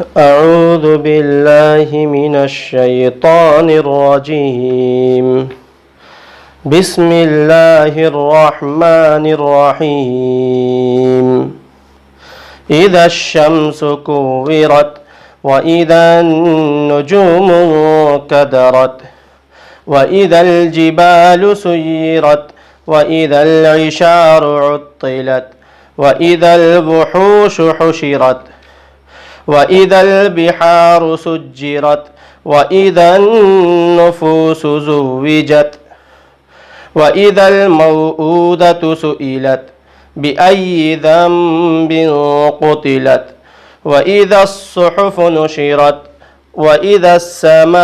أعوذ بالله من الشيطان الرجيم. بسم الله الرحمن الرحيم. إذا الشمس كورت وإذا النجوم انكدرت وإذا الجبال سيرت وإذا العشار عطلت وإذا الوحوش حشرت وإذا البحار سجرت وإذا النفوس زوجت وإذا الموءودة سئلت بأي ذنب قتلت وإذا الصحف نشرت وإذا السماء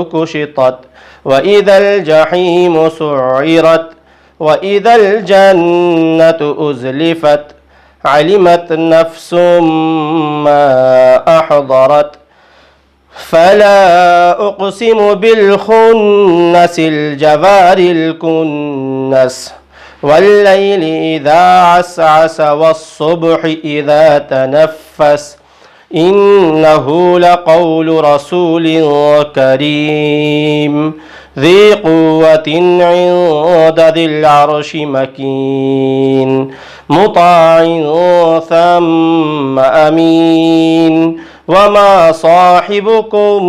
كشطت وإذا الجحيم سعرت وإذا الجنة أزلفت علمت نفس ما أحضرت فلا أقسم بالخنس الجوار الكنس والليل إذا عسعس والصبح إذا تنفس إنه لقول رسول كريم ذي قوة عند ذي العرش مكين مطاع ثم أمين وما صاحبكم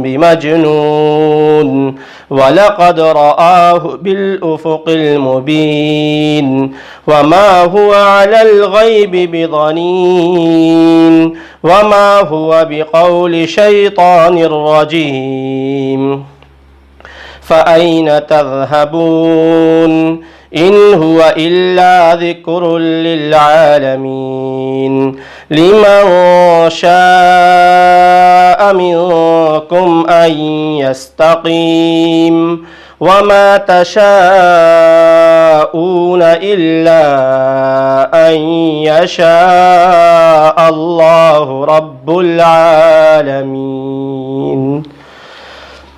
بمجنون ولقد رآه بالأفق المبين وما هو على الغيب بضنين وما هو بقول شيطان رجيم فأين تذهبون إن هو إلا ذكر للعالمين لمن شاء منكم أن يستقيم وما تشاءون إلا أن يشاء الله رب العالمين.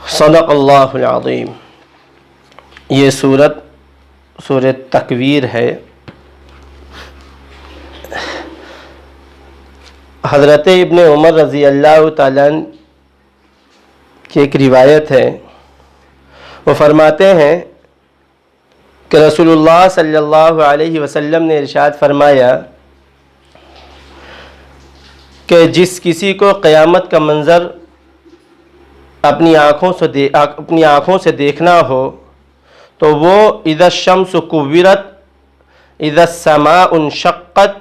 صدق اللہ العظیم. یہ سورۃ تکویر ہے. حضرت ابن عمر رضی اللہ تعالیٰ عنہ کی ایک روایت ہے. وہ فرماتے ہیں کہ رسول اللہ صلی اللہ علیہ وسلم نے ارشاد فرمایا کہ جس کسی کو قیامت کا منظر اپنی آنکھوں سے دیکھنا ہو تو وہ اذا الشمس کورت، اذا السماء انشقت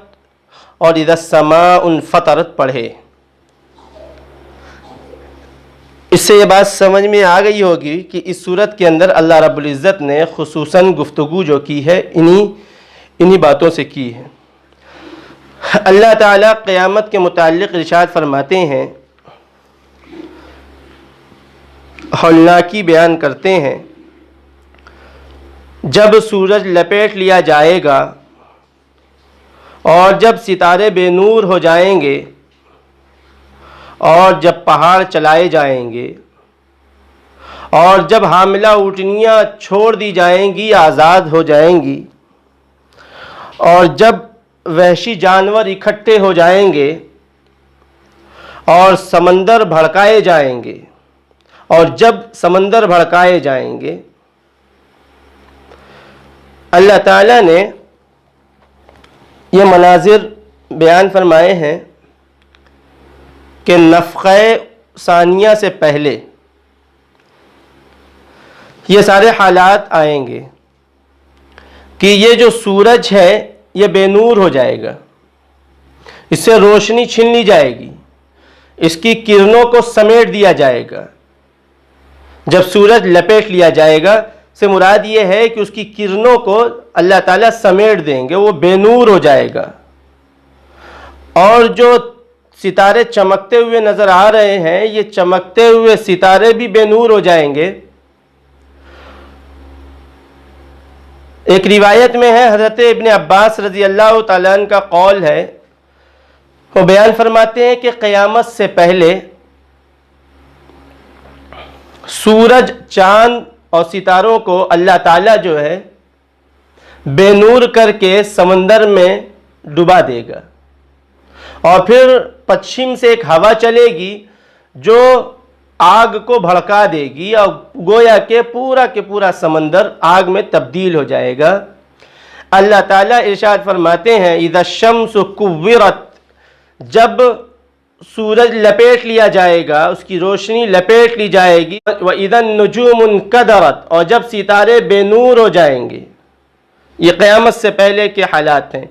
اور اذا السماء انفطرت پڑھے. اس سے یہ بات سمجھ میں آ گئی ہوگی کہ اس صورت کے اندر اللہ رب العزت نے خصوصاً گفتگو جو کی ہے انہی باتوں سے کی ہے. اللہ تعالیٰ قیامت کے متعلق ارشاد فرماتے ہیں، ہولناکی بیان کرتے ہیں، جب سورج لپیٹ لیا جائے گا اور جب ستارے بے نور ہو جائیں گے اور جب پہاڑ چلائے جائیں گے اور جب حاملہ اونٹنیاں چھوڑ دی جائیں گی، آزاد ہو جائیں گی، اور جب وحشی جانور اکٹھے ہو جائیں گے اور سمندر بھڑکائے جائیں گے، اور جب سمندر بھڑکائے جائیں گے، اللہ تعالیٰ نے یہ مناظر بیان فرمائے ہیں کہ نفخہ ثانیہ سے پہلے یہ سارے حالات آئیں گے کہ یہ جو سورج ہے یہ بے نور ہو جائے گا، اس سے روشنی چھین لی جائے گی، اس کی کرنوں کو سمیٹ دیا جائے گا. جب سورج لپیٹ لیا جائے گا سے مراد یہ ہے کہ اس کی کرنوں کو اللہ تعالیٰ سمیٹ دیں گے، وہ بے نور ہو جائے گا. اور جو ستارے چمکتے ہوئے نظر آ رہے ہیں یہ چمکتے ہوئے ستارے بھی بے نور ہو جائیں گے. ایک روایت میں ہے، حضرت ابن عباس رضی اللہ تعالیٰ عنہ کا قول ہے، وہ بیان فرماتے ہیں کہ قیامت سے پہلے سورج، چاند اور ستاروں کو اللہ تعالیٰ جو ہے بے نور کر کے سمندر میں ڈبا دے گا، اور پھر پچھم سے ایک ہوا چلے گی جو آگ کو بھڑکا دے گی اور گویا کہ پورا سمندر آگ میں تبدیل ہو جائے گا۔ اللہ تعالیٰ ارشاد فرماتے ہیں اذا الشمس کورت، جب سورج لپیٹ لیا جائے گا، اس کی روشنی لپیٹ لی جائے گی، وَإِذَا النُّجُومُ انْكَدَرَتْ، اور جب ستارے بے نور ہو جائیں گے۔ یہ قیامت سے پہلے کے حالات ہیں۔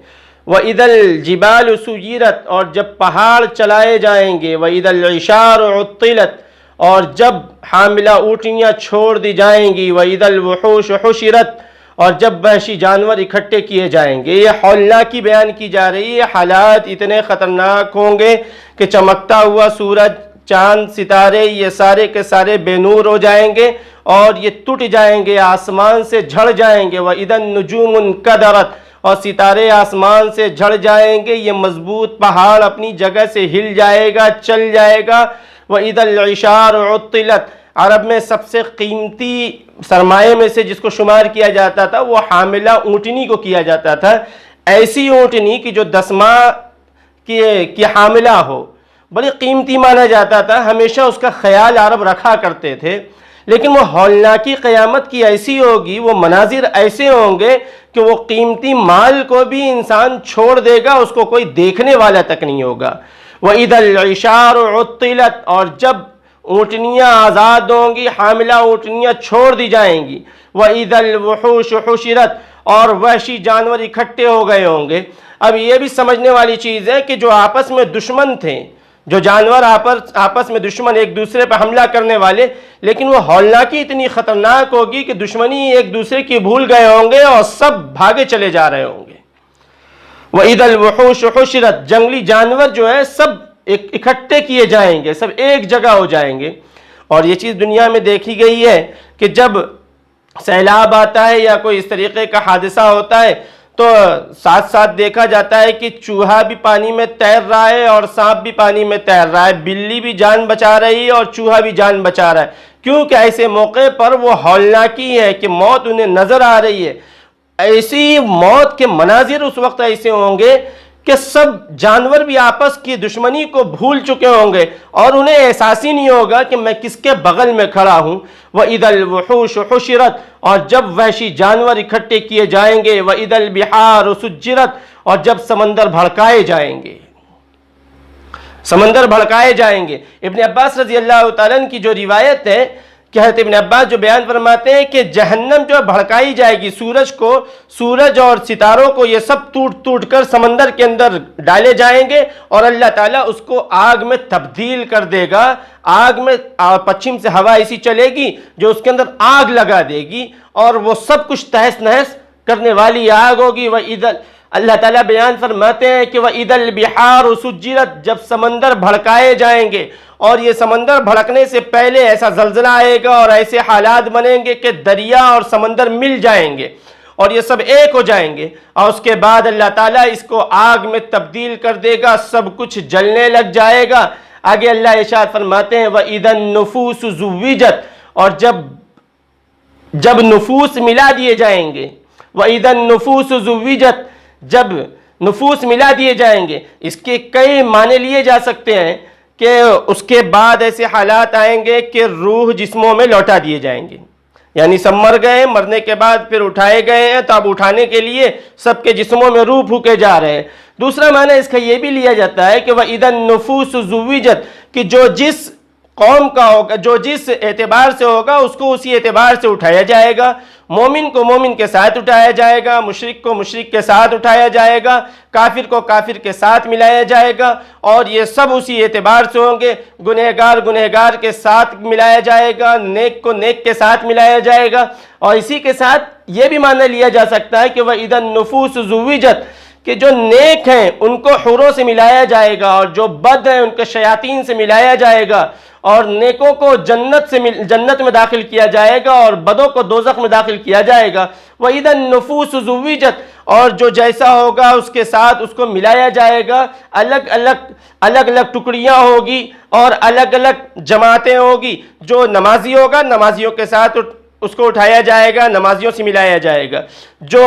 وَإِذَا الْجِبَالُ سُيِّرَتْ، اور جب پہاڑ چلائے جائیں گے۔ وَإِذَا الْعِشَارُ عُطِّلَتْ، اور جب حاملہ اونٹنیاں چھوڑ دی جائیں گی۔ وَإِذَا الْوُحُوشُ حُشِرَتْ، اور جب وحشی جانور اکٹھے کیے جائیں گے۔ یہ ہولناکی بیان کی جا رہی ہے، حالات اتنے خطرناک ہوں گے کہ چمکتا ہوا سورج، چاند، ستارے یہ سارے کے سارے بے نور ہو جائیں گے اور یہ ٹوٹ جائیں گے، آسمان سے جھڑ جائیں گے۔ وَإِذَا النُّجُومُ انْكَدَرَتْ، اور ستارے آسمان سے جھڑ جائیں گے، یہ مضبوط پہاڑ اپنی جگہ سے ہل جائے گا، چل جائے گا۔ وَإِذَا الْعِشَارُ عُطِّلَتْ، عرب میں سب سے قیمتی سرمایے میں سے جس کو شمار کیا جاتا تھا وہ حاملہ اونٹنی کو کیا جاتا تھا، ایسی اونٹنی کی جو 10 ماہ کی حاملہ ہو، بڑی قیمتی مانا جاتا تھا، ہمیشہ اس کا خیال عرب رکھا کرتے تھے۔ لیکن وہ ہولناکی قیامت کی ایسی ہوگی، وہ مناظر ایسے ہوں گے کہ وہ قیمتی مال کو بھی انسان چھوڑ دے گا، اس کو کوئی دیکھنے والا تک نہیں ہوگا۔ وَإِذَا الْعِشَارُ عُطِّلَتْ، اور جب اونٹنیاں آزاد ہوں گی، حاملہ اونٹنیاں چھوڑ دی جائیں گی۔ وَإِذَا الْوُحُوشُ حُشِرَتْ، اور وحشی جانور اکٹھے ہو گئے ہوں گے۔ اب یہ بھی سمجھنے والی چیز ہے کہ جو آپس میں دشمن تھے، جو جانور آپس میں دشمن ایک دوسرے پر حملہ کرنے والے، لیکن وہ ہولناکی اتنی خطرناک ہوگی کہ دشمنی ایک دوسرے کی بھول گئے ہوں گے اور سب بھاگے چلے جا رہے ہوں گے۔ وَإِذَا الْوُحُوشُ حُشِرَتْ، جنگلی جانور جو ہے سب اکٹھے کیے جائیں گے، سب ایک جگہ ہو جائیں گے۔ اور یہ چیز دنیا میں دیکھی گئی ہے کہ جب سیلاب آتا ہے یا کوئی اس طریقے کا حادثہ ہوتا ہے تو ساتھ ساتھ دیکھا جاتا ہے کہ چوہا بھی پانی میں تیر رہا ہے اور سانپ بھی پانی میں تیر رہا ہے، بلی بھی جان بچا رہی ہے اور چوہا بھی جان بچا رہا ہے، کیونکہ ایسے موقع پر وہ ہولناکی ہے کہ موت انہیں نظر آ رہی ہے۔ ایسی موت کے مناظر اس وقت ایسے ہوں گے کہ سب جانور بھی آپس کی دشمنی کو بھول چکے ہوں گے اور انہیں احساس ہی نہیں ہوگا کہ میں کس کے بغل میں کھڑا ہوں۔ وَإِذَا الْوُحُوشُ حُشِرَتْ، اور جب وحشی جانور اکٹھے کیے جائیں گے۔ وَإِذَا الْبِحَارُ سُجِّرَتْ، اور جب سمندر بھڑکائے جائیں گے، سمندر بھڑکائے جائیں گے۔ ابن عباس رضی اللہ تعالیٰ عنہ کی جو روایت ہے کہ حضرت ابن عباس جو بیان فرماتے ہیں کہ جہنم جو بھڑکائی جائے گی، سورج اور ستاروں کو یہ سب ٹوٹ کر سمندر کے اندر ڈالے جائیں گے اور اللہ تعالیٰ اس کو آگ میں تبدیل کر دے گا۔ آگ میں پچھم سے ہوا ایسی چلے گی جو اس کے اندر آگ لگا دے گی اور وہ سب کچھ تہس نہس کرنے والی آگ ہوگی۔ اللہ تعالیٰ بیان فرماتے ہیں کہ وَإِذَا الْبِحَارُ سُجِّرَتْ، جب سمندر بھڑکائے جائیں گے، اور یہ سمندر بھڑکنے سے پہلے ایسا زلزلہ آئے گا اور ایسے حالات بنیں گے کہ دریا اور سمندر مل جائیں گے اور یہ سب ایک ہو جائیں گے، اور اس کے بعد اللہ تعالیٰ اس کو آگ میں تبدیل کر دے گا، سب کچھ جلنے لگ جائے گا۔ آگے اللہ ارشاد فرماتے ہیں وَإِذَا النُّفُوسُ زُوِّجَتْ، اور جب نفوس ملا دیے جائیں گے۔ وَإِذَا النُّفُوسُ زُوِّجَتْ، جب نفوس ملا دیے جائیں گے، اس کے کئی معنی لیے جا سکتے ہیں کہ اس کے بعد ایسے حالات آئیں گے کہ روح جسموں میں لوٹا دیے جائیں گے، یعنی سب مر گئے، مرنے کے بعد پھر اٹھائے گئے ہیں تو اب اٹھانے کے لیے سب کے جسموں میں روح پھونکے جا رہے ہیں۔ دوسرا معنی اس کا یہ بھی لیا جاتا ہے کہ وَإِذَا النُّفُوسُ زُوِّجَتْ، کہ جو جس قوم کا ہوگا، جو جس اعتبار سے ہوگا اس کو اسی اعتبار سے اٹھایا جائے گا۔ مومن کو مومن کے ساتھ اٹھایا جائے گا، مشرک کو مشرک کے ساتھ اٹھایا جائے گا، کافر کو کافر کے ساتھ ملایا جائے گا، اور یہ سب اسی اعتبار سے ہوں گے۔ گنہگار کے ساتھ ملایا جائے گا، نیک کو نیک کے ساتھ ملایا جائے گا، اور اسی کے ساتھ یہ بھی معنی لیا جا سکتا ہے کہ وَإِذَا النُّفُوسُ زُوِّجَتْ، کہ جو نیک ہیں ان کو حوروں سے ملایا جائے گا اور جو بد ہیں ان کو شیاطین سے ملایا جائے گا، اور نیکوں کو جنت میں داخل کیا جائے گا اور بدوں کو دوزخ میں داخل کیا جائے گا۔ وَإِذَا النُّفُوسُ زُوِّجَتْ، اور جو جیسا ہوگا اس کے ساتھ اس کو ملایا جائے گا، الگ الگ ٹکڑیاں ہوگی اور الگ الگ جماعتیں ہوگی۔ جو نمازی ہوگا نمازیوں کے ساتھ اس کو اٹھایا جائے گا، نمازیوں سے ملایا جائے گا۔ جو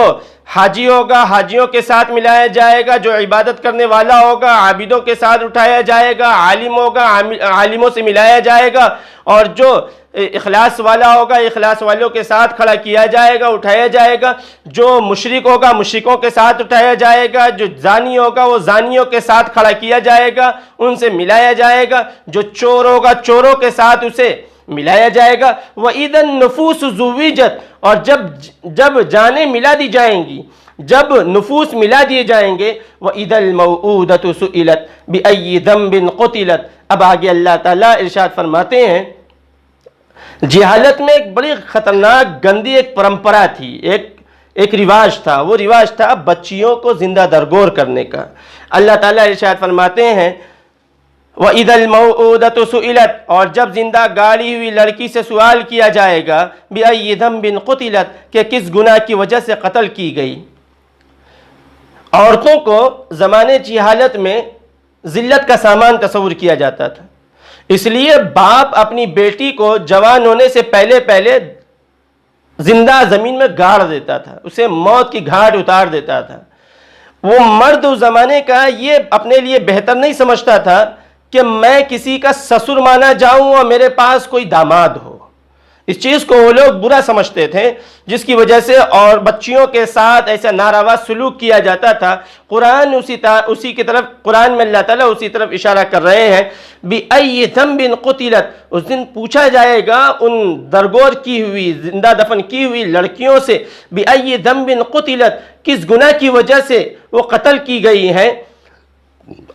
حاجی ہوگا حاجیوں کے ساتھ ملایا جائے گا، جو عبادت کرنے والا ہوگا عابدوں کے ساتھ اٹھایا جائے گا، عالم ہوگا عالموں سے ملایا جائے گا، اور جو اخلاص والا ہوگا اخلاص والوں کے ساتھ کھڑا کیا جائے گا، اٹھایا جائے گا۔ جو مشرک ہوگا مشرکوں کے ساتھ اٹھایا جائے گا، جو زانی ہوگا وہ زانیوں کے ساتھ کھڑا کیا جائے گا، ان سے ملایا جائے گا۔ جو چور ہوگا چوروں کے ساتھ اسے ملایا جائے گا۔ وَإِذَا النُّفُوسُ زُوِّجَتْ، اور جب جانیں ملا دی جائیں گی، جب نفوس ملا دیے جائیں گے۔ وَإِذَا الْمَوْءُودَةُ سُئِلَتْ بِأَيِّ ذَنبٍ قُتِلَتْ، اب آگے اللہ تعالیٰ ارشاد فرماتے ہیں جہالت میں ایک بڑی خطرناک گندی ایک پرمپرا تھی، ایک رواج تھا، وہ رواج تھا بچیوں کو زندہ درگور کرنے کا۔ اللہ تعالیٰ ارشاد فرماتے ہیں وَإِذَا الْمَوْءُودَةُ سُئِلَتْ، اور جب زندہ گاڑی ہوئی لڑکی سے سوال کیا جائے گا بِأَيِّ ذَنبٍ قُتِلَتْ، کہ کس گناہ کی وجہ سے قتل کی گئی۔ عورتوں کو زمانے جہالت میں ذلت کا سامان تصور کیا جاتا تھا، اس لیے باپ اپنی بیٹی کو جوان ہونے سے پہلے زندہ زمین میں گاڑ دیتا تھا، اسے موت کی گھاٹ اتار دیتا تھا۔ وہ مرد اس زمانے کا یہ اپنے لیے بہتر نہیں سمجھتا تھا کہ میں کسی کا سسر مانا جاؤں اور میرے پاس کوئی داماد ہو۔ اس چیز کو وہ لوگ برا سمجھتے تھے، جس کی وجہ سے اور بچیوں کے ساتھ ایسا ناروا سلوک کیا جاتا تھا۔ قرآن اسی کی طرف، قرآن میں اللہ تعالیٰ اسی طرف اشارہ کر رہے ہیں بِأَيِّ ذَنبٍ قُتِلَتْ، اس دن پوچھا جائے گا ان درگور کی ہوئی زندہ دفن کی ہوئی لڑکیوں سے بِأَيِّ ذَنبٍ قُتِلَتْ، کس گناہ کی وجہ سے وہ قتل کی گئی ہیں۔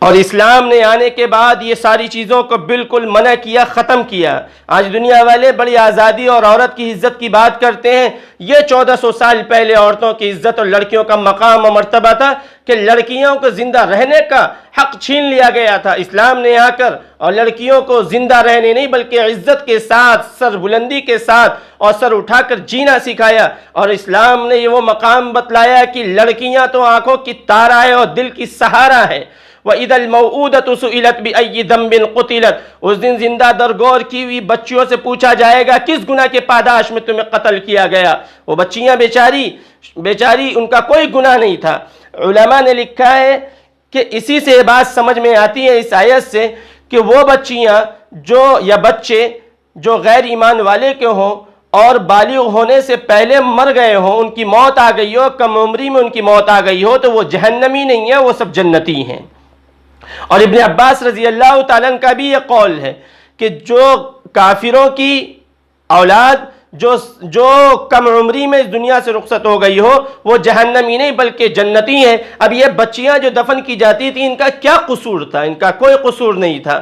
اور اسلام نے آنے کے بعد یہ ساری چیزوں کو بالکل منع کیا، ختم کیا۔ آج دنیا والے بڑی آزادی اور عورت کی عزت کی بات کرتے ہیں، یہ 1400 سال پہلے عورتوں کی عزت اور لڑکیوں کا مقام و مرتبہ تھا کہ لڑکیوں کو زندہ رہنے کا حق چھین لیا گیا تھا۔ اسلام نے آ کر اور لڑکیوں کو زندہ رہنے نہیں بلکہ عزت کے ساتھ، سر بلندی کے ساتھ اور سر اٹھا کر جینا سکھایا، اور اسلام نے یہ وہ مقام بتلایا کہ لڑکیاں تو آنکھوں کی تارا ہے اور دل کی سہارا ہے۔ وَإِذَا الْمَوْءُودَةُ سُئِلَتْ بِأَيِّ ذَنبٍ قُتِلَتْ، اس دن زندہ درگور کی ہوئی بچیوں سے پوچھا جائے گا کس گناہ کے پاداش میں تمہیں قتل کیا گیا۔ وہ بچیاں بیچاری ان کا کوئی گناہ نہیں تھا۔ علماء نے لکھا ہے کہ اسی سے یہ بات سمجھ میں آتی ہے اس آیت سے کہ وہ بچیاں یا بچے جو غیر ایمان والے کے ہوں اور بالغ ہونے سے پہلے مر گئے ہوں، ان کی موت آ گئی ہو، کم عمری میں ان کی موت آ گئی ہو، تو وہ جہنمی نہیں ہیں، وہ سب جنتی ہیں۔ اور ابن عباس رضی اللہ تعالیٰ عنہ کا بھی یہ قول ہے کہ جو کافروں کی اولاد جو کم عمری میں اس دنیا سے رخصت ہو گئی ہو وہ جہنمی نہیں بلکہ جنتی ہیں۔ اب یہ بچیاں جو دفن کی جاتی تھیں ان کا کیا قصور تھا؟ ان کا کوئی قصور نہیں تھا۔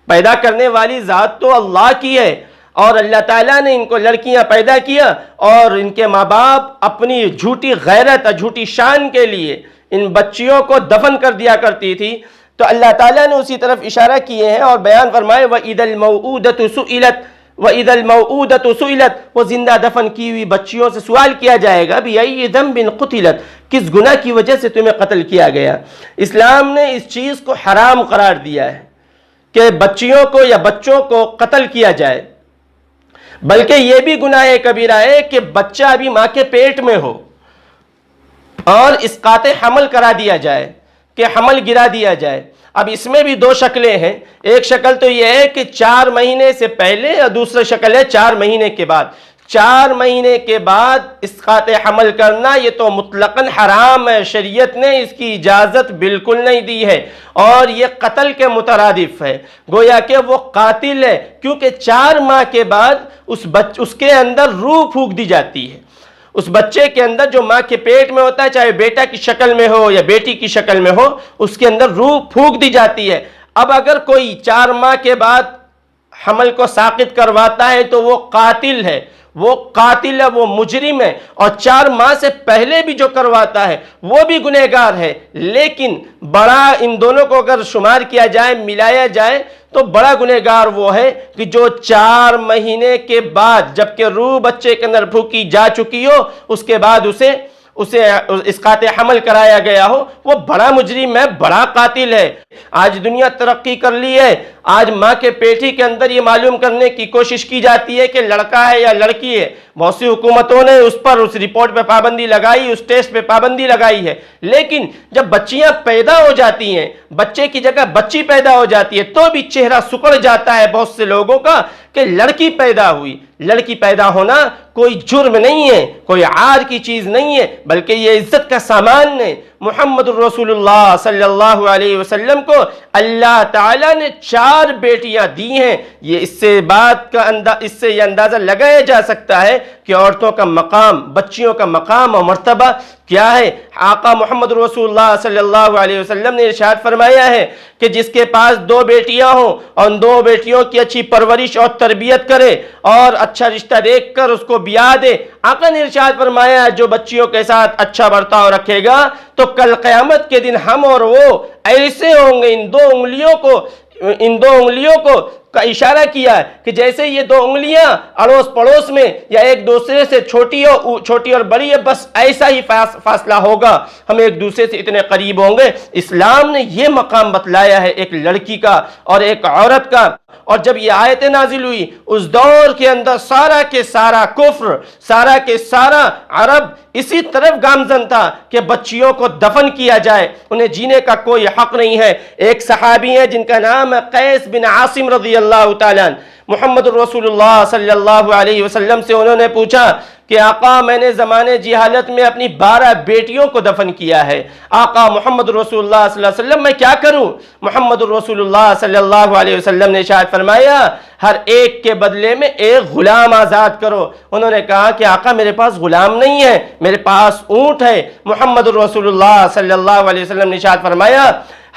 پیدا کرنے والی ذات تو اللہ کی ہے، اور اللہ تعالیٰ نے ان کو لڑکیاں پیدا کیا، اور ان کے ماں باپ اپنی جھوٹی غیرت اور جھوٹی شان کے لیے ان بچیوں کو دفن کر دیا کرتی تھی۔ تو اللہ تعالیٰ نے اسی طرف اشارہ کیے ہیں اور بیان فرمائے وَإِذَا الْمَوْءُودَةُ سُئِلَتْ وَإِذَا الْمَوْءُودَةُ سُئِلَتْ، وہ زندہ دفن کی ہوئی بچیوں سے سوال کیا جائے گا بِأَيِّ ذَنبٍ قُتِلَتْ، کس گناہ کی وجہ سے تمہیں قتل کیا گیا۔ اسلام نے اس چیز کو حرام قرار دیا ہے کہ بچیوں کو یا بچوں کو قتل کیا جائے، بلکہ یہ بھی گناہ کبیرہ ہے کہ بچہ ابھی ماں کے پیٹ میں ہو اور اسقاط حمل کرا دیا جائے، کہ حمل گرا دیا جائے۔ اب اس میں بھی دو شکلیں ہیں، ایک شکل تو یہ ہے کہ 4 مہینے سے پہلے، اور دوسری شکل ہے 4 مہینے کے بعد۔ 4 مہینے کے بعد اسقاط حمل کرنا یہ تو مطلقاً حرام ہے، شریعت نے اس کی اجازت بالکل نہیں دی ہے، اور یہ قتل کے مترادف ہے، گویا کہ وہ قاتل ہے، کیونکہ 4 ماہ کے بعد اس کے اندر روح پھونک دی جاتی ہے۔ اس بچے کے اندر جو ماں کے پیٹ میں ہوتا ہے، چاہے بیٹا کی شکل میں ہو یا بیٹی کی شکل میں ہو، اس کے اندر روح پھونک دی جاتی ہے۔ اب اگر کوئی 4 ماہ کے بعد حمل کو ساقط کرواتا ہے تو وہ قاتل ہے، وہ مجرم ہے، اور 4 ماہ سے پہلے بھی جو کرواتا ہے وہ بھی گنہگار ہے۔ لیکن بڑا ان دونوں کو اگر شمار کیا جائے، ملایا جائے، تو بڑا گنہگار وہ ہے کہ جو 4 مہینے کے بعد، جبکہ روح بچے کے اندر پھونکی جا چکی ہو، اس کے بعد اسے اسقاط حمل کرایا گیا ہو، وہ بڑا مجرم ہے، بڑا قاتل ہے۔ آج دنیا ترقی کر لی ہے، آج ماں کے پیٹھی کے اندر یہ معلوم کرنے کی کوشش کی جاتی ہے کہ لڑکا ہے یا لڑکی ہے۔ بہت سی حکومتوں نے اس رپورٹ پہ پابندی لگائی, اس ٹیسٹ پہ پابندی لگائی ہے, لیکن جب بچیاں پیدا ہو جاتی ہیں, بچے کی جگہ بچی پیدا ہو جاتی ہے, تو بھی چہرہ سکڑ جاتا ہے بہت سے لوگوں کا کہ لڑکی پیدا ہوئی. لڑکی پیدا ہونا کوئی جرم نہیں ہے, کوئی عار کی چیز نہیں ہے, بلکہ یہ عزت کا سامان ہے. محمد الرسول اللہ صلی اللہ علیہ وسلم کو اللہ تعالیٰ نے 4 بیٹیاں دی ہیں. اس سے یہ اندازہ لگایا جا سکتا ہے کہ عورتوں کا مقام, بچیوں کا مقام اور مرتبہ کیا ہے. آقا محمد رسول اللہ صلی اللہ علیہ وسلم نے ارشاد فرمایا ہے کہ جس کے پاس 2 بیٹیاں ہوں اور ان 2 بیٹیوں کی اچھی پرورش اور تربیت کرے اور اچھا رشتہ دیکھ کر اس کو بیاہ دے. آقا نے ارشاد فرمایا جو بچیوں کے ساتھ اچھا برتاؤ رکھے گا تو کل قیامت کے دن ہم اور وہ ایسے ہوں گے. ان دو انگلیوں کو کا اشارہ کیا ہے کہ جیسے یہ 2 انگلیاں اڑوس پڑوس میں یا ایک دوسرے سے چھوٹی اور بڑی ہے, بس ایسا ہی فاصلہ ہوگا, ہم ایک دوسرے سے اتنے قریب ہوں گے. اسلام نے یہ مقام بتلایا ہے ایک لڑکی کا اور ایک عورت کا. اور جب یہ آیتیں نازل ہوئی اس دور کے اندر سارا کے سارا کفر, سارا کے سارا عرب اسی طرف گامزن تھا کہ بچیوں کو دفن کیا جائے, انہیں جینے کا کوئی حق نہیں ہے. ایک صحابی ہیں جن کا نام ہے قیس بن عاصم رضی اللہ تعالیٰ عنہ. محمد رسول اللہ صلی اللہ علیہ وسلم سے انہوں نے پوچھا کہ آقا میں نے زمانے جہالت میں اپنی 12 بیٹیوں کو دفن کیا ہے, آقا محمد رسول اللہ صلی اللہ علیہ وسلم میں کیا کروں؟ محمد رسول اللہ صلی اللہ علیہ وسلم نے ارشاد فرمایا ہر ایک کے بدلے میں ایک غلام آزاد کرو. انہوں نے کہا کہ آقا میرے پاس غلام نہیں ہے, میرے پاس اونٹ ہے. محمد رسول اللہ صلی اللہ علیہ وسلم نے ارشاد فرمایا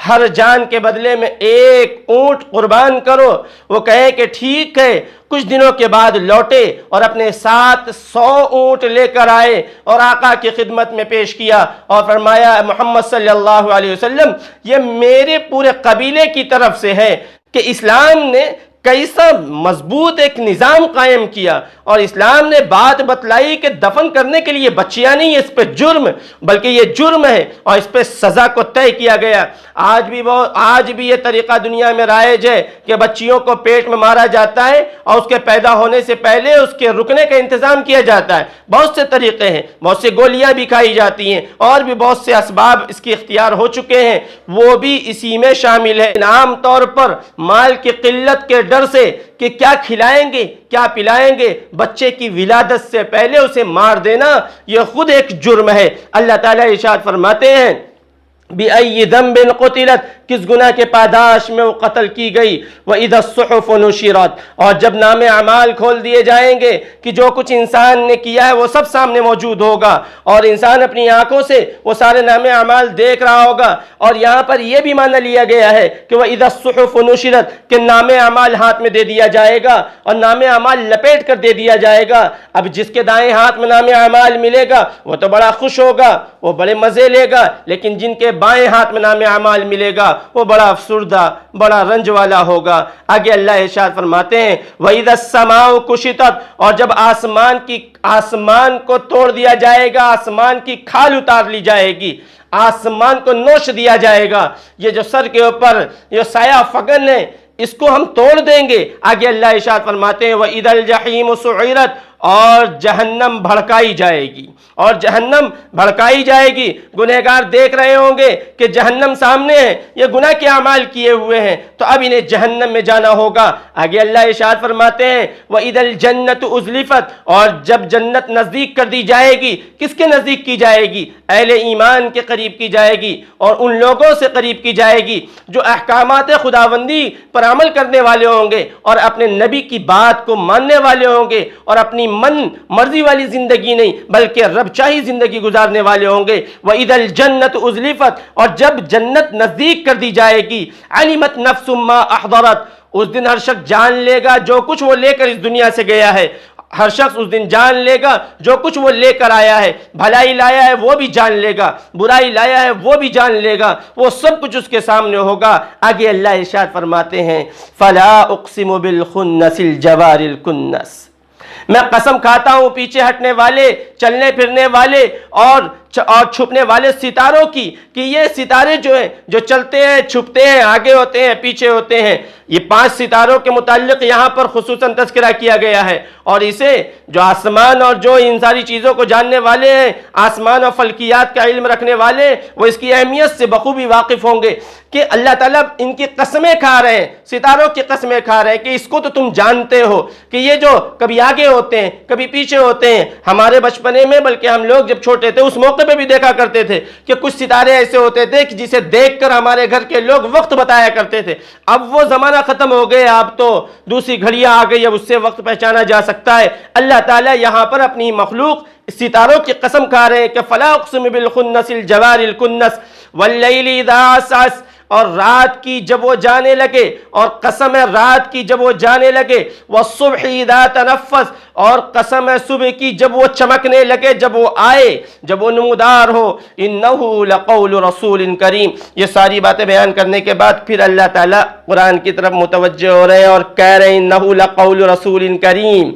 ہر جان کے بدلے میں ایک اونٹ قربان کرو. وہ کہے کہ ٹھیک ہے. کچھ دنوں کے بعد لوٹے اور اپنے ساتھ 100 اونٹ لے کر آئے اور آقا کی خدمت میں پیش کیا اور فرمایا محمد صلی اللہ علیہ وسلم یہ میرے پورے قبیلے کی طرف سے ہے. کہ اسلام نے کیسا مضبوط ایک نظام قائم کیا اور اسلام نے بات بتلائی کہ دفن کرنے کے لیے بچیاں نہیں, اس پہ جرم, بلکہ یہ جرم ہے اور اس پہ سزا کو طے کیا گیا. آج بھی یہ طریقہ دنیا میں رائج ہے کہ بچیوں کو پیٹ میں مارا جاتا ہے اور اس کے پیدا ہونے سے پہلے اس کے رکنے کا انتظام کیا جاتا ہے. بہت سے طریقے ہیں, بہت سے گولیاں بھی کھائی جاتی ہیں اور بھی بہت سے اسباب اس کی اختیار ہو چکے ہیں, وہ بھی اسی میں شامل ہے. عام طور پر مال کی قلت کے ڈر سے کہ کیا کھلائیں گے کیا پلائیں گے, بچے کی ولادت سے پہلے اسے مار دینا یہ خود ایک جرم ہے. اللہ تعالیٰ ارشاد فرماتے ہیں بِأَيِّ ذَنبٍ قُتِلَتْ, کس گناہ کے پاداش میں وہ قتل کی گئی. وَإِذَا الصُّحُفُ نُشِرَتْ, اور جب نام اعمال کھول دیے جائیں گے کہ جو کچھ انسان نے کیا ہے وہ سب سامنے موجود ہوگا اور انسان اپنی آنکھوں سے وہ سارے نام اعمال دیکھ رہا ہوگا. اور یہاں پر یہ بھی معنی لیا گیا ہے کہ وَإِذَا الصُّحُفُ نُشِرَتْ, کہ نام اعمال ہاتھ میں دے دیا جائے گا اور نام اعمال لپیٹ کر دے دیا جائے گا. اب جس کے دائیں ہاتھ میں نام اعمال ملے گا وہ تو بڑا خوش ہوگا, وہ بڑے مزے لے گا, لیکن جن کے بائیں ہاتھ میں نام اعمال ملے گا وہ بڑا افسردہ, بڑا رنج والا ہوگا. آگے اللہ ارشاد فرماتے ہیں وَإِذَا السَّمَاءُ كُشِطَتْ, اور جب آسمان کو توڑ دیا جائے گا, آسمان کی کھال اتار لی جائے گی, آسمان کو نوش دیا جائے گا. یہ جو سر کے اوپر یہ سایہ فگن ہے اس کو ہم توڑ دیں گے. آگے اللہ ارشاد فرماتے ہیں وَإِذَا الْجَحِيمُ سُعِرَتْ, اور جہنم بھڑکائی جائے گی, اور جہنم بھڑکائی جائے گی. گنہگار دیکھ رہے ہوں گے کہ جہنم سامنے ہے, یہ گناہ کے اعمال کیے ہوئے ہیں تو اب انہیں جہنم میں جانا ہوگا. آگے اللہ ارشاد فرماتے ہیں وَإِذَا الْجَنَّةُ أُزْلِفَتْ, اور جب جنت نزدیک کر دی جائے گی, کس کے نزدیک کی جائے گی؟ اہل ایمان کے قریب کی جائے گی اور ان لوگوں سے قریب کی جائے گی جو احکامات خداوندی پر عمل کرنے والے ہوں گے اور اپنے نبی کی بات کو ماننے والے ہوں گے اور اپنی من مرضی والی زندگی نہیں بلکہ رب چاہی زندگی گزارنے والے ہوں گے. وَإِذَا الْجَنَّةُ أُزْلِفَتْ, اور جب جنت نزدیک کر دی جائے گی, عَلِمَتْ نَفْسٌ مَّا أَحْضَرَتْ, اس دن ہر شخص جان لے گا جو کچھ وہ لے کر اس دنیا سے گیا ہے. ہر شخص اس دن جان لے گا جو کچھ وہ لے کر آیا ہے, بھلائی لایا ہے وہ بھی جان لے گا, برائی لایا ہے وہ بھی جان لے گا, وہ سب کچھ اس کے سامنے ہوگا. آگے اللہ ارشاد فرماتے ہیں فَلَا أُقْسِمُ بِالْخُنَّسِ الْجَوَارِ الْكُنَّسِ, میں قسم کھاتا ہوں پیچھے ہٹنے والے, چلنے پھرنے والے اور چھپنے والے ستاروں کی, کہ یہ ستارے جو ہیں جو چلتے ہیں چھپتے ہیں, آگے ہوتے ہیں پیچھے ہوتے ہیں, یہ 5 ستاروں کے متعلق یہاں پر خصوصاً تذکرہ کیا گیا ہے، اور اسے جو آسمان اور جو ان ساری چیزوں کو جاننے والے ہیں، آسمان اور فلکیات کا علم رکھنے والے، وہ اس کی اہمیت سے بخوبی واقف ہوں گے کہ اللہ تعالیٰ ان کی قسمیں کھا رہے ہیں، ستاروں کی قسمیں کھا رہے ہیں کہ اس کو تو تم جانتے ہو کہ یہ جو کبھی آگے ہوتے ہیں کبھی پیچھے ہوتے ہیں۔ ہمارے بچپنے میں، بلکہ ہم لوگ جب چھوٹے تھے اس موقع پہ بھی دیکھا کرتے تھے کہ کچھ ستارے ایسے ہوتے تھے کہ جسے دیکھ کر ہمارے گھر کے لوگ وقت بتایا کرتے تھے۔ اب وہ زمانہ ختم ہو گئے، اب تو دوسری گھڑیاں آ گئی، اب اس سے وقت پہچانا جا سکتا ہے۔ اللہ تعالیٰ یہاں پر اپنی مخلوق ستاروں کی قسم کھا رہے ہیں کہ فلا اقسم بالخنس الجوار الکنس واللیل اذا عسعس، اور رات کی جب وہ جانے لگے، اور قسم ہے رات کی جب وہ جانے لگے، والصبح اذا تنفس، اور قسم ہے صبح کی جب وہ چمکنے لگے، جب وہ آئے، جب وہ نمودار ہو، انہ لقول رسول کریم۔ یہ ساری باتیں بیان کرنے کے بعد پھر اللہ تعالیٰ قرآن کی طرف متوجہ ہو رہے ہیں اور کہہ رہے ہیں انہ لقول رسول کریم،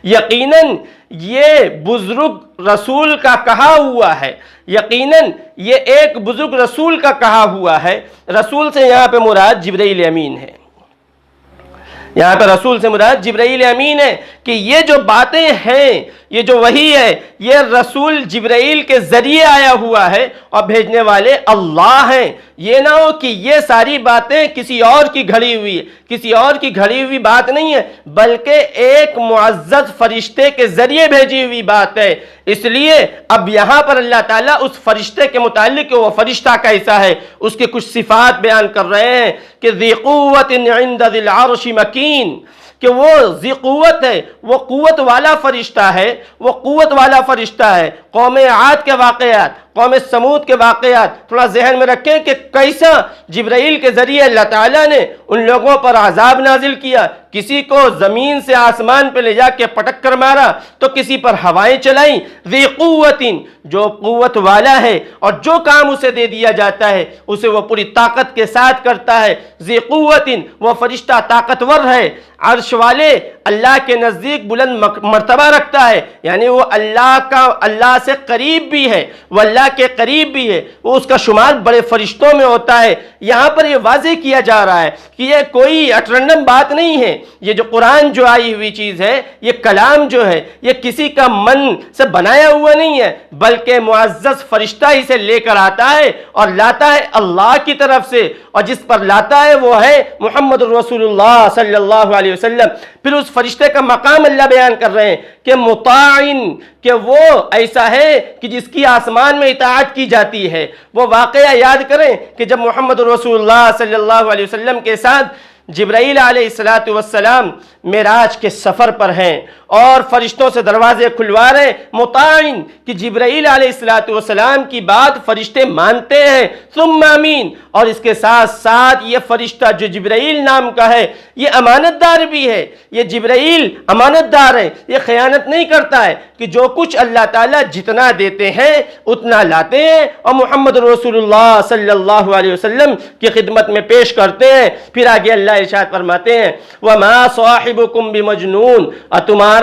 یقیناً یہ بزرگ رسول کا کہا ہوا ہے، یقیناً یہ ایک بزرگ رسول کا کہا ہوا ہے۔ رسول سے یہاں پہ مراد جبرائیل امین ہے، یہاں پہ رسول سے مراد جبرائیل امین ہے کہ یہ جو باتیں ہیں، یہ جو وحی ہے، یہ رسول جبرائیل کے ذریعے آیا ہوا ہے اور بھیجنے والے اللہ ہیں۔ یہ نہ ہو کہ یہ ساری باتیں کسی اور کی گھڑی ہوئی ہے، کسی اور کی گھڑی ہوئی بات نہیں ہے، بلکہ ایک معزز فرشتے کے ذریعے بھیجی ہوئی بات ہے۔ اس لیے اب یہاں پر اللہ تعالیٰ اس فرشتے کے متعلق، وہ فرشتہ کیسا ہے، اس کے کچھ صفات بیان کر رہے ہیں کہ ذی قوت عند ذی العرش مکین، کہ وہ ذی قوت ہے، وہ قوت والا فرشتہ ہے، وہ قوت والا فرشتہ ہے۔ قوم عاد کے واقعات، قوم سمود کے واقعات تھوڑا ذہن میں رکھیں کہ کیسا جبرائیل کے ذریعے اللہ تعالیٰ نے ان لوگوں پر عذاب نازل کیا، کسی کو زمین سے آسمان پہ لے جا کے پٹک کر مارا، تو کسی پر ہوائیں چلائیں۔ ذی قوت، جو قوت والا ہے اور جو کام اسے دے دیا جاتا ہے اسے وہ پوری طاقت کے ساتھ کرتا ہے۔ ذی قوت، وہ فرشتہ طاقتور ہے، عرش والے، اللہ کے نزدیک بلند مرتبہ رکھتا ہے، یعنی وہ اللہ سے قریب بھی ہے، وہ اللہ کے قریب بھی ہے، وہ اس کا شمار بڑے فرشتوں میں ہوتا ہے۔ یہاں پر یہ واضح کیا جا رہا ہے کہ یہ کوئی اٹرنڈم بات نہیں ہے، یہ جو قرآن جو آئی ہوئی چیز ہے، یہ کلام جو ہے، یہ کسی کا من سے بنایا ہوا نہیں ہے، بلکہ معزز فرشتہ ہی سے لے کر آتا ہے اور لاتا ہے اللہ کی طرف سے، اور جس پر لاتا ہے وہ ہے محمد رسول اللہ صلی اللہ علیہ وسلم۔ پھر اس فرشتے کا مقام اللہ بیان کر رہے ہیں کہ مطاعن، کہ وہ ایسا ہے کہ جس کی آسمان میں اطاعت کی جاتی ہے۔ وہ واقعہ یاد کریں کہ جب محمد رسول اللہ صلی اللہ علیہ وسلم کے ساتھ جبرائیل علیہ السلام معراج کے سفر پر ہیں اور فرشتوں سے دروازے کھلوا رہے ہیں، مطاعن، کہ جبرائیل علیہ السلام کی بات فرشتے مانتے ہیں، ثم امین، اور اس کے ساتھ ساتھ یہ فرشتہ جو جبرائیل نام کا ہے یہ امانت دار بھی ہے۔ یہ جبرائیل امانت دار ہے، یہ خیانت نہیں کرتا ہے کہ جو کچھ اللہ تعالیٰ جتنا دیتے ہیں اتنا لاتے ہیں اور محمد رسول اللہ صلی اللہ علیہ وسلم کی خدمت میں پیش کرتے ہیں۔ پھر آگے اللہ ارشاد فرماتے ہیں وَمَا صَاحِبُكُمْ بِمَجْنُونَ، اور تمہارا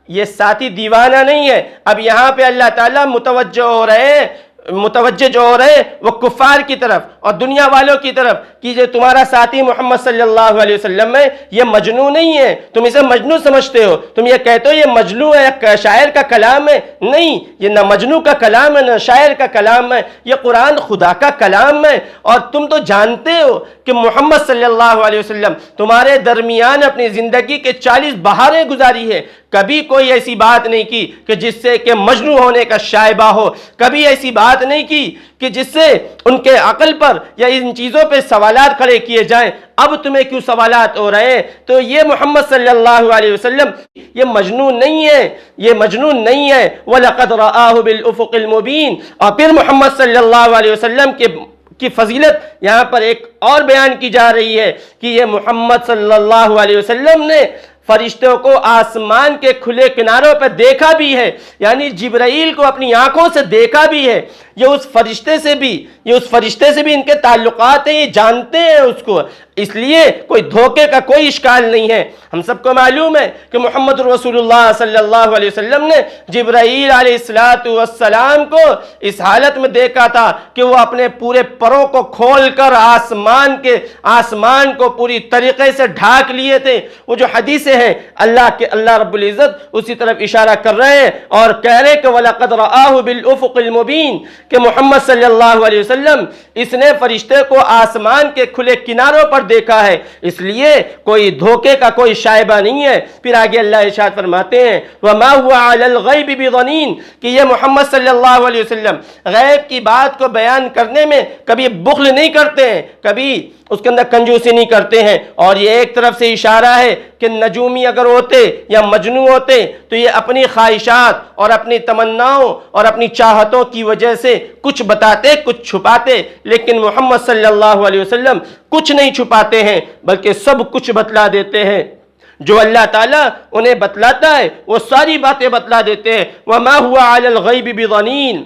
یہ ساتھی دیوانہ نہیں ہے۔ اب یہاں پہ اللہ تعالیٰ متوجہ ہو رہے ہیں، متوجہ جو ہو رہے وہ کفار کی طرف اور دنیا والوں کی طرف کہ جو تمہارا ساتھی محمد صلی اللہ علیہ وسلم ہے یہ مجنون نہیں ہے، تم اسے مجنون سمجھتے ہو، تم یہ کہتے ہو یہ مجنون ہے، شاعر کا کلام ہے۔ نہیں، یہ نہ مجنون کا کلام ہے نہ شاعر کا کلام ہے، یہ قرآن خدا کا کلام ہے۔ اور تم تو جانتے ہو کہ محمد صلی اللہ علیہ وسلم تمہارے درمیان اپنی زندگی کے 40 بہاریں گزاری ہے، کبھی کوئی ایسی بات نہیں کی کہ جس سے کہ مجنون ہونے کا شائبہ ہو، کبھی ایسی بات نہیں کی کہ جس سے ان کے عقل پر یا ان چیزوں پہ سوالات کھڑے کیے جائیں۔ اب تمہیں کیوں سوالات ہو رہے ہیں؟ تو یہ محمد صلی اللہ علیہ وسلم یہ مجنون نہیں ہے، یہ مجنون نہیں ہے۔ وَلَقَدْ رَآهُ بِالْأُفُقِ الْمُبِينِ، اور پھر محمد صلی اللہ علیہ وسلم کی فضیلت یہاں پر ایک اور بیان کی جا رہی ہے کہ یہ محمد صلی اللہ علیہ وسلم نے فرشتوں کو آسمان کے کھلے کناروں پہ دیکھا بھی ہے، یعنی جبرائیل کو اپنی آنکھوں سے دیکھا بھی ہے۔ یہ اس فرشتے سے بھی ان کے تعلقات ہیں، یہ جانتے ہیں اس کو۔ اس لیے کوئی دھوکے کا کوئی اشکال نہیں ہے۔ ہم سب کو معلوم ہے کہ محمد رسول اللہ صلی اللہ علیہ وسلم نے جبرائیل علیہ السلام کو اس حالت میں دیکھا تھا کہ وہ اپنے پورے پروں کو کھول کر آسمان کو پوری طریقے سے ڈھانک لیے تھے۔ وہ جو حدیثیں ہیں اللہ رب العزت اسی طرف اشارہ کر رہے ہیں اور کہہ رہے کہ وَلَقَدْ رَآهُ بِالْأُفُقِ الْمُبِينِ کہ محمد صلی اللہ علیہ وسلم اس نے فرشتے کو آسمان کے کھلے کناروں پر دیکھا ہے، اس لیے کوئی دھوکے کا کوئی شائبہ نہیں ہے۔ پھر آگے اللہ ارشاد فرماتے ہیں وَمَا هُوَ عَلَى الْغَيْبِ بِضَنِينٍ کہ یہ محمد صلی اللہ علیہ وسلم غیب کی بات کو بیان کرنے میں کبھی بخل نہیں کرتے ہیں، کبھی اس کے اندر کنجوسی نہیں کرتے ہیں۔ اور یہ ایک طرف سے اشارہ ہے کہ نجومی اگر ہوتے یا مجنون ہوتے تو یہ اپنی خواہشات اور اپنی تمناؤں اور اپنی چاہتوں کی وجہ سے کچھ بتاتے کچھ چھپاتے، لیکن محمد صلی اللہ علیہ وسلم کچھ نہیں چھپاتے ہیں بلکہ سب کچھ بتلا دیتے ہیں۔ جو اللہ تعالیٰ انہیں بتلاتا ہے وہ ساری باتیں بتلا دیتے ہیں۔ وَمَا هُوَ عَلَى الْغَيْبِ بِضَنِينٍ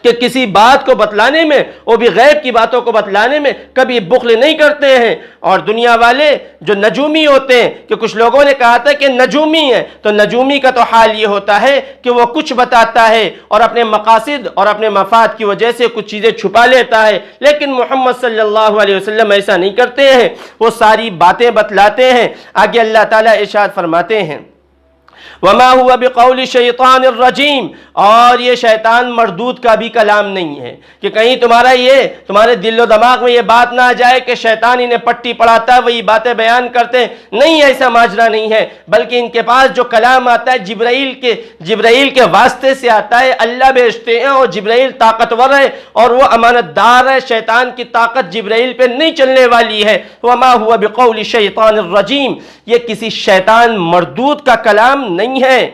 کہ کسی بات کو بتلانے میں، وہ بھی غیب کی باتوں کو بتلانے میں کبھی بخل نہیں کرتے ہیں۔ اور دنیا والے جو نجومی ہوتے ہیں، کہ کچھ لوگوں نے کہا تھا کہ نجومی ہے، تو نجومی کا تو حال یہ ہوتا ہے کہ وہ کچھ بتاتا ہے اور اپنے مقاصد اور اپنے مفاد کی وجہ سے کچھ چیزیں چھپا لیتا ہے، لیکن محمد صلی اللہ علیہ وسلم ایسا نہیں کرتے ہیں، وہ ساری باتیں بتلاتے ہیں۔ آگے اللہ تعالیٰ ارشاد فرماتے ہیں وَمَا هُوَ بِقَوْلِ شَيْطَانِ الرَّجِيمِ اور یہ شیطان مردود کا بھی کلام نہیں ہے کہ کہیں تمہارے دل و دماغ میں یہ بات نہ آ جائے کہ شیطان انہیں پٹی پڑھاتا ہے، وہی باتیں بیان کرتے ہیں۔ نہیں، ایسا ماجرا نہیں ہے، بلکہ ان کے پاس جو کلام آتا ہے جبرائیل کے واسطے سے آتا ہے، اللہ بھیجتے ہیں اور جبرائیل طاقتور ہے اور وہ امانت دار ہے، شیطان کی طاقت جبرائیل پہ نہیں چلنے والی ہے۔ وَمَا هُوَ بِقَوْلِ شَيْطَانِ الرَّجِيمِ یہ کسی شیطان مردود کا کلام نہیں ہے،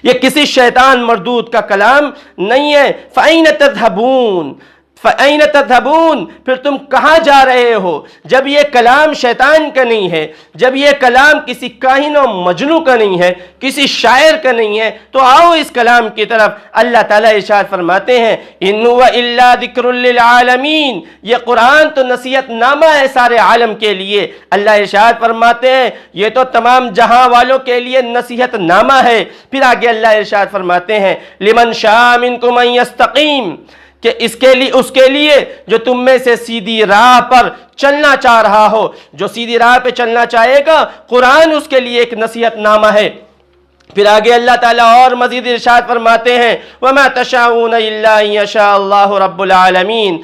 یہ کسی شیطان مردود کا کلام نہیں ہے۔ فَأَيْنَ تَذْهَبُونَ فَأَيْنَ تَذْهَبُونَ پھر تم کہاں جا رہے ہو؟ جب یہ کلام شیطان کا نہیں ہے، جب یہ کلام کسی کاہن و مجنون کا نہیں ہے، کسی شاعر کا نہیں ہے، تو آؤ اس کلام کی طرف۔ اللہ تعالیٰ ارشاد فرماتے ہیں إِنْ هُوَ إِلَّا ذِكْرٌ لِّلْعَالَمِينَ یہ قرآن تو نصیحت نامہ ہے سارے عالم کے لیے۔ اللہ ارشاد فرماتے ہیں یہ تو تمام جہاں والوں کے لیے نصیحت نامہ ہے۔ پھر آگے اللہ ارشاد فرماتے ہیں لِمَنْ شَاءَ مِنْكُمْ أَنْ يَسْتَقِيمَ کہ اس کے لیے جو تم میں سے سیدھی راہ پر چلنا چاہ رہا ہو، جو سیدھی راہ پہ چلنا چاہے گا، قرآن اس کے لیے ایک نصیحت نامہ ہے۔ پھر آگے اللہ تعالیٰ اور مزید ارشاد فرماتے ہیں وَمَا تَشَاءُونَ إِلَّا أَن يَشَاءَ اللَّهُ رَبُّ الْعَالَمِينَ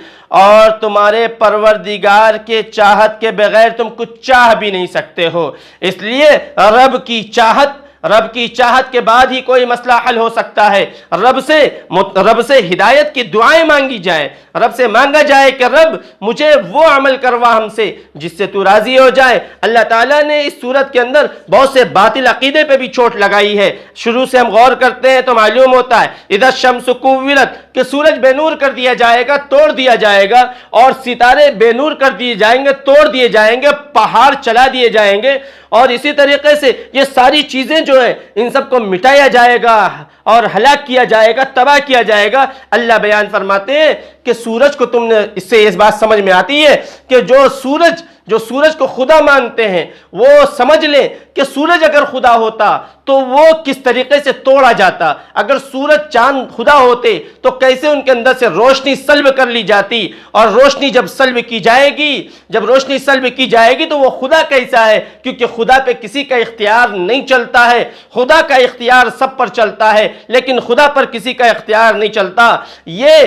اور تمہارے پروردگار کے چاہت کے بغیر تم کچھ چاہ بھی نہیں سکتے ہو، اس لیے رب کی چاہت کے بعد ہی کوئی مسئلہ حل ہو سکتا ہے۔ رب سے ہدایت کی دعائیں مانگی جائیں، رب سے مانگا جائے کہ رب مجھے وہ عمل کروا ہم سے جس سے تو راضی ہو جائے۔ اللہ تعالیٰ نے اس صورت کے اندر بہت سے باطل عقیدے پہ بھی چوٹ لگائی ہے۔ شروع سے ہم غور کرتے ہیں تو معلوم ہوتا ہے اذا الشمس کوورت کہ سورج بے نور کر دیا جائے گا، توڑ دیا جائے گا، اور ستارے بے نور کر دیے جائیں گے، توڑ دیے جائیں گے، پہاڑ چلا دیے جائیں گے، اور اسی طریقے سے یہ ساری چیزیں جو ہیں ان سب کو مٹایا جائے گا اور ہلاک کیا جائے گا، تباہ کیا جائے گا۔ اللہ بیان فرماتے ہیں کہ سورج کو تم نے اس سے اس بات سمجھ میں آتی ہے کہ جو سورج کو خدا مانتے ہیں وہ سمجھ لیں کہ سورج اگر خدا ہوتا تو وہ کس طریقے سے توڑا جاتا، اگر سورج چاند خدا ہوتے تو کیسے ان کے اندر سے روشنی سلب کر لی جاتی، اور روشنی جب سلب کی جائے گی تو وہ خدا کیسا ہے، کیونکہ خدا پہ کسی کا اختیار نہیں چلتا ہے، خدا کا اختیار سب پر چلتا ہے لیکن خدا پر کسی کا اختیار نہیں چلتا۔ یہ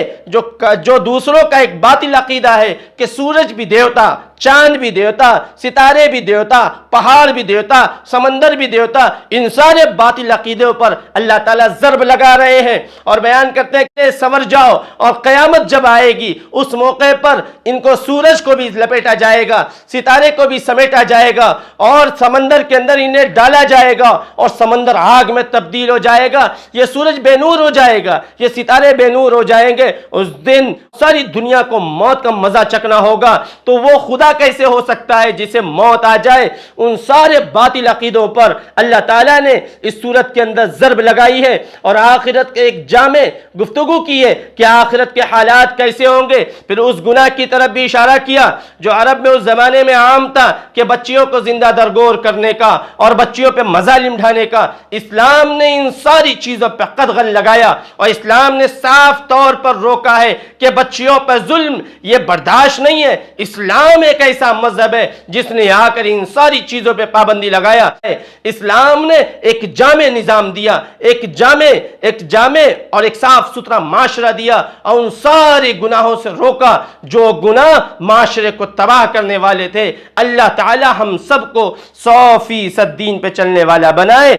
جو دوسروں کا ایک باطل عقیدہ ہے کہ سورج بھی دیوتا، چاند بھی دیوتا، ستارے بھی دیوتا، پہاڑ بھی دیوتا، سمندر بھی دیوتا، ان سارے باطل عقیدوں پر اللہ تعالیٰ ضرب لگا رہے ہیں اور بیان کرتے ہیں کہ سنور جاؤ، اور قیامت جب آئے گی اس موقع پر ان کو سورج کو بھی لپیٹا جائے گا، ستارے کو بھی سمیٹا جائے گا، اور سمندر کے اندر انہیں ڈالا جائے گا اور سمندر آگ میں تبدیل ہو جائے گا، یہ سورج بے نور ہو جائے گا، یہ ستارے بے نور ہو جائیں گے۔ اس دن ساری دنیا کو موت کا مزہ چکنا ہوگا، تو وہ خدا ایسا کیسے ہو سکتا ہے جسے موت آ جائے؟ ان سارے باطل عقیدوں پر اللہ تعالیٰ نے اس صورت کے اندر ضرب لگائی ہے اور آخرت کے ایک جامع گفتگو کی ہے کہ آخرت کے حالات کیسے ہوں گے۔ پھر اس گناہ کی طرف بھی اشارہ کیا جو عرب میں اس زمانے میں عام تھا کہ بچیوں کو زندہ درگور کرنے کا اور بچیوں پہ مظالم ڈھانے کا۔ اسلام نے ان ساری چیزوں پہ قدغن لگایا اور اسلام نے صاف طور پر روکا ہے کہ بچیوں پر ظلم یہ برداشت نہیں ہے۔ اسلام ایک ایسا مذہب ہے جس نے آ کر ان ساری چیزوں پہ پابندی لگایا ہے۔ اسلام نے ایک جامع نظام دیا، ایک جامع اور ایک صاف ستھرا معاشرہ دیا اور ان سارے گناہوں سے روکا جو گناہ معاشرے کو تباہ کرنے والے تھے۔ اللہ تعالی ہم سب کو 100% دین پہ چلنے والا بنائے۔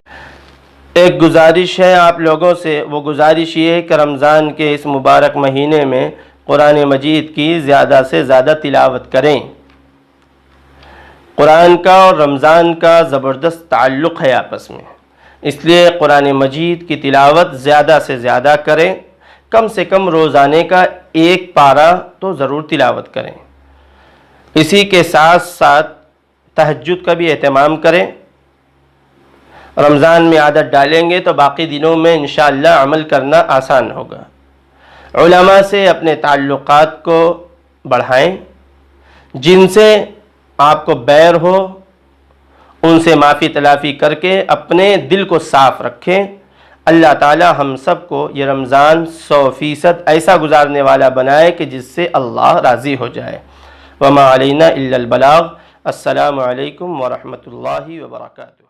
ایک گزارش ہے آپ لوگوں سے، وہ گزارش یہ ہے کہ رمضان کے اس مبارک مہینے میں قرآن مجید کی زیادہ سے زیادہ تلاوت کریں۔ قرآن کا اور رمضان کا زبردست تعلق ہے آپس میں، اس لیے قرآن مجید کی تلاوت زیادہ سے زیادہ کریں، کم سے کم روزانے کا 1 پارہ تو ضرور تلاوت کریں۔ اسی کے ساتھ ساتھ تہجد کا بھی اہتمام کریں۔ رمضان میں عادت ڈالیں گے تو باقی دنوں میں انشاءاللہ عمل کرنا آسان ہوگا۔ علماء سے اپنے تعلقات کو بڑھائیں، جن سے آپ کو بیر ہو ان سے معافی تلافی کر کے اپنے دل کو صاف رکھیں۔ اللہ تعالی ہم سب کو یہ رمضان 100% ایسا گزارنے والا بنائے کہ جس سے اللہ راضی ہو جائے۔ وما علینا الا البلاغ۔ السلام علیکم ورحمۃ اللہ وبرکاتہ۔